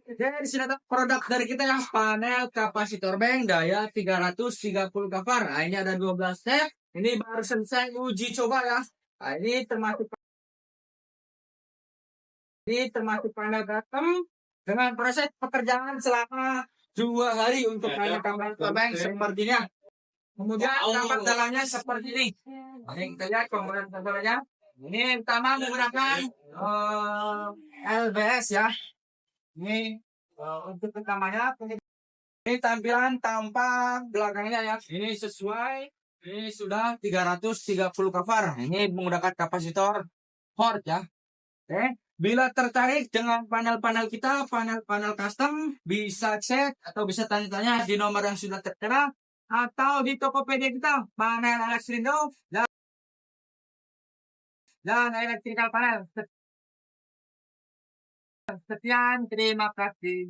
Jadi sini ada produk dari kita yang panel kapasitor bank daya 330 kVAR. Nah, ini ada 12 step. Ini baru selesai uji coba ya. Nah, ini termasuk panel custom dengan proses pekerjaan selama 2 hari untuk panel kapasitor bank sepertinya. Kemudian tampak dalamnya seperti ini. Ini kita lihat komponen dalamnya. Ini pertama menggunakan LBS ya. Ini untuk pertamanya. Ini tampilan tampak belakangnya ya. Ini sesuai. Ini sudah 330 kVAR. Ini menggunakan kapasitor Ford ya. Oke. Bila tertarik dengan panel-panel kita, panel-panel custom, bisa cek atau bisa tanya-tanya di nomor yang sudah tertera atau di Tokopedia kita, panel Elektrindo dan electrical panel. Sekian, terima kasih.